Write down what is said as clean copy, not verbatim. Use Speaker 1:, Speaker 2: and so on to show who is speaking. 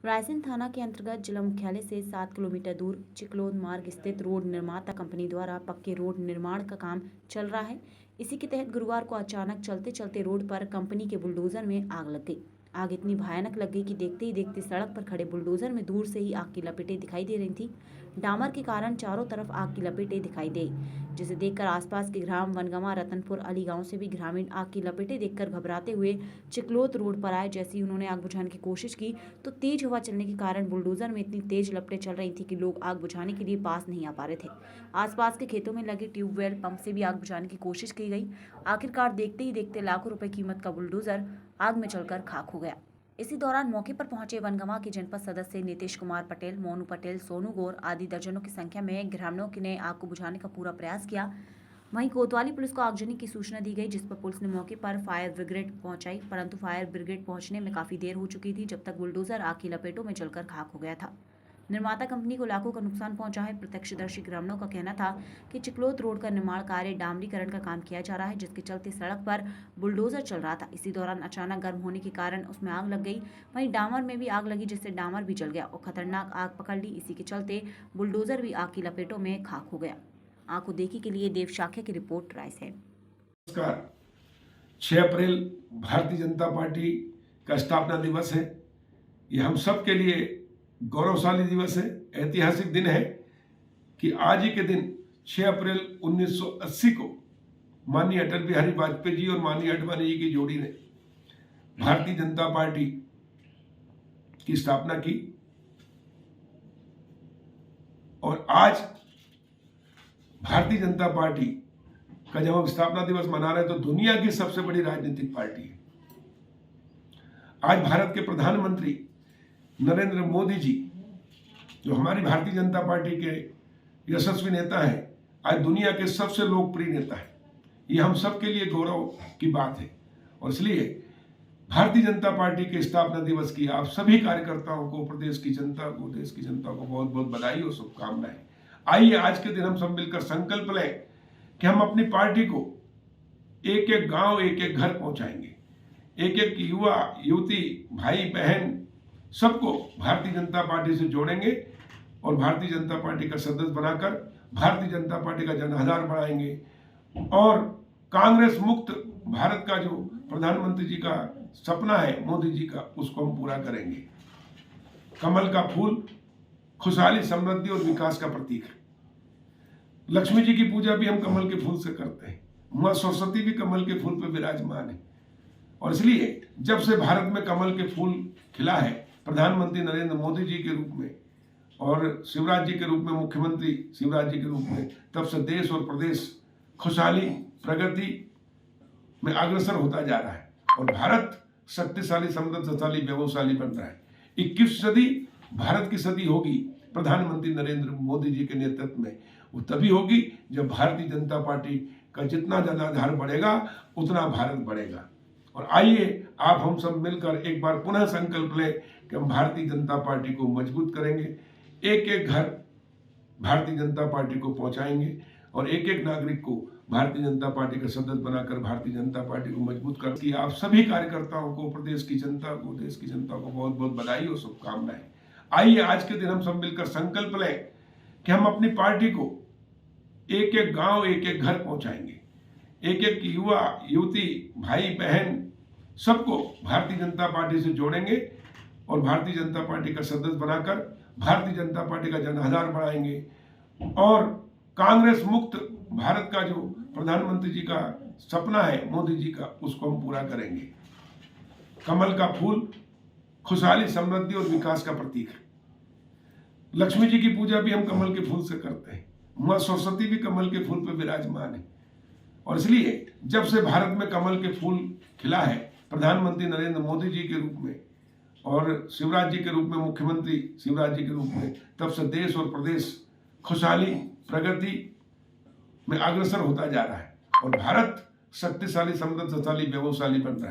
Speaker 1: रायसेन थाना के अंतर्गत जिला मुख्यालय से 7 किलोमीटर दूर चिकलोद मार्ग स्थित रोड निर्माता कंपनी द्वारा पक्के रोड निर्माण का काम चल रहा है। इसी के तहत गुरुवार को अचानक चलते चलते रोड पर कंपनी के बुलडोजर में आग लग गई। आग इतनी भयानक लग गई कि देखते ही देखते सड़क पर खड़े बुलडोजर में दूर से ही आग की लपेटें दिखाई दे रही थी। डामर के कारण चारों तरफ आग की लपेटें दिखाई दी, जिसे देखकर आसपास के ग्राम वनगमा रतनपुर अली गांव से भी ग्रामीण आग की लपेटें देखकर घबराते हुए चिकलोद रोड पर आए। जैसे ही उन्होंने आग बुझाने की कोशिश की तो तेज हवा चलने के कारण बुलडोजर में इतनी तेज लपटें चल रही थी कि लोग आग बुझाने के लिए पास नहीं आ पा रहे थे। आसपास के खेतों में लगे ट्यूबवेल पंप से भी आग बुझाने की कोशिश की गई। आखिरकार देखते ही देखते लाखों रुपए कीमत का बुलडोजर आग में जलकर खाक हो गया। इसी दौरान मौके पर पहुंचे वनगमा के जनपद सदस्य नीतीश कुमार पटेल, मोनू पटेल, सोनू गौर आदि दर्जनों की संख्या में ग्रामीणों ने आग को बुझाने का पूरा प्रयास किया। वहीं कोतवाली पुलिस को आगजनी की सूचना दी गई, जिस पर पुलिस ने मौके पर फायर ब्रिगेड पहुंचाई, परंतु फायर ब्रिगेड पहुंचने में काफी देर हो चुकी थी, जब तक बुलडोजर आग की लपेटों में जलकर खाक हो गया था। निर्माता कंपनी को लाखों का नुकसान पहुंचा है। प्रत्यक्षदर्शी ग्रामीणों का कहना था कि चिकलोद रोड का निर्माण कार्य डामरीकरण का काम किया जा रहा है, जिसके चलते सड़क पर बुलडोजर चल रहा था। इसी दौरान अचानक गर्म होने के कारण उसमें आग लग गई। वहीं डामर में भी आग लगी, जिससे डामर भी जल गया और खतरनाक आग पकड़ ली। इसी के चलते बुलडोजर भी आग की लपेटों में खाक हो गया। आंखों देखी के लिए देव शाक्य की रिपोर्ट रायसेन।
Speaker 2: नमस्कार। 6 अप्रैल भारतीय जनता पार्टी का स्थापना दिवस है। ये हम सब के लिए गौरवशाली दिवस है, ऐतिहासिक दिन है कि आज ही के दिन 6 अप्रैल 1980 को माननीय अटल बिहारी वाजपेयी जी और माननीय आडवाणी जी की जोड़ी ने भारतीय जनता पार्टी की स्थापना की। और आज भारतीय जनता पार्टी का जब हम स्थापना दिवस मना रहे हैं तो दुनिया की सबसे बड़ी राजनीतिक पार्टी है। आज भारत के प्रधानमंत्री नरेंद्र मोदी जी, जो हमारी भारतीय जनता पार्टी के यशस्वी नेता हैं, आज दुनिया के सबसे लोकप्रिय नेता हैं। ये हम सब के लिए गौरव की बात है। और इसलिए भारतीय जनता पार्टी के स्थापना दिवस की आप सभी कार्यकर्ताओं को, प्रदेश की जनता को, देश की जनता को बहुत बहुत बधाई और शुभकामनाएं। आइए आज के दिन हम सब मिलकर संकल्प लें कि हम अपनी पार्टी को एक एक गांव, एक एक घर पहुंचाएंगे। एक एक युवा, युवती, भाई, बहन सबको भारतीय जनता पार्टी से जोड़ेंगे और भारतीय जनता पार्टी का सदस्य बनाकर भारतीय जनता पार्टी का जनाधार बढ़ाएंगे और कांग्रेस मुक्त भारत का जो प्रधानमंत्री जी का सपना है, मोदी जी का, उसको हम पूरा करेंगे। कमल का फूल खुशहाली, समृद्धि और विकास का प्रतीक है। लक्ष्मी जी की पूजा भी हम कमल के फूल से करते हैं। मां सरस्वती भी कमल के फूल पर विराजमान है। और इसलिए जब से भारत में कमल के फूल खिला है, प्रधानमंत्री नरेंद्र मोदी जी के रूप में और शिवराज जी के रूप में, मुख्यमंत्री शिवराज जी के रूप में, तब से देश और प्रदेश खुशहाली, प्रगति में अग्रसर होता जा रहा है और भारत शक्तिशाली, समृद्धशाली, वैभवशाली बन रहा है। 21वीं सदी भारत की सदी होगी प्रधानमंत्री नरेंद्र मोदी जी के नेतृत्व में। वो तभी होगी जब भारतीय जनता पार्टी का जितना जनाधार बढ़ेगा उतना भारत बढ़ेगा। और आइए आप हम सब मिलकर एक बार पुनः संकल्प लें कि हम भारतीय जनता पार्टी को मजबूत करेंगे। एक एक घर भारतीय जनता पार्टी को पहुंचाएंगे और एक एक नागरिक को भारतीय जनता पार्टी का सदस्य बनाकर भारतीय जनता पार्टी को मजबूत करके आप सभी कार्यकर्ताओं को, प्रदेश की जनता को, देश की जनता को बहुत बहुत बधाई और शुभकामनाएं। आइए आज के दिन हम सब मिलकर संकल्प लें कि हम अपनी पार्टी को एक एक गांव, एक एक घर पहुंचाएंगे। एक एक युवा, युवती, भाई, बहन सबको भारतीय जनता पार्टी से जोड़ेंगे और भारतीय जनता पार्टी का सदस्य बनाकर भारतीय जनता पार्टी का जनाधार बढ़ाएंगे और कांग्रेस मुक्त भारत का जो प्रधानमंत्री जी का सपना है, मोदी जी का, उसको हम पूरा करेंगे। कमल का फूल खुशहाली, समृद्धि और विकास का प्रतीक है। लक्ष्मी जी की पूजा भी हम कमल के फूल से करते हैं। मां सरस्वती भी कमल के फूल पर विराजमान है। और इसलिए जब से भारत में कमल के फूल खिला है, प्रधानमंत्री नरेंद्र मोदी जी के रूप में और शिवराज जी के रूप में, मुख्यमंत्री शिवराज जी के रूप में, तब से देश और प्रदेश खुशहाली, प्रगति में अग्रसर होता जा रहा है और भारत शक्तिशाली, समृद्धशाली, वैभवशाली बन रहा है।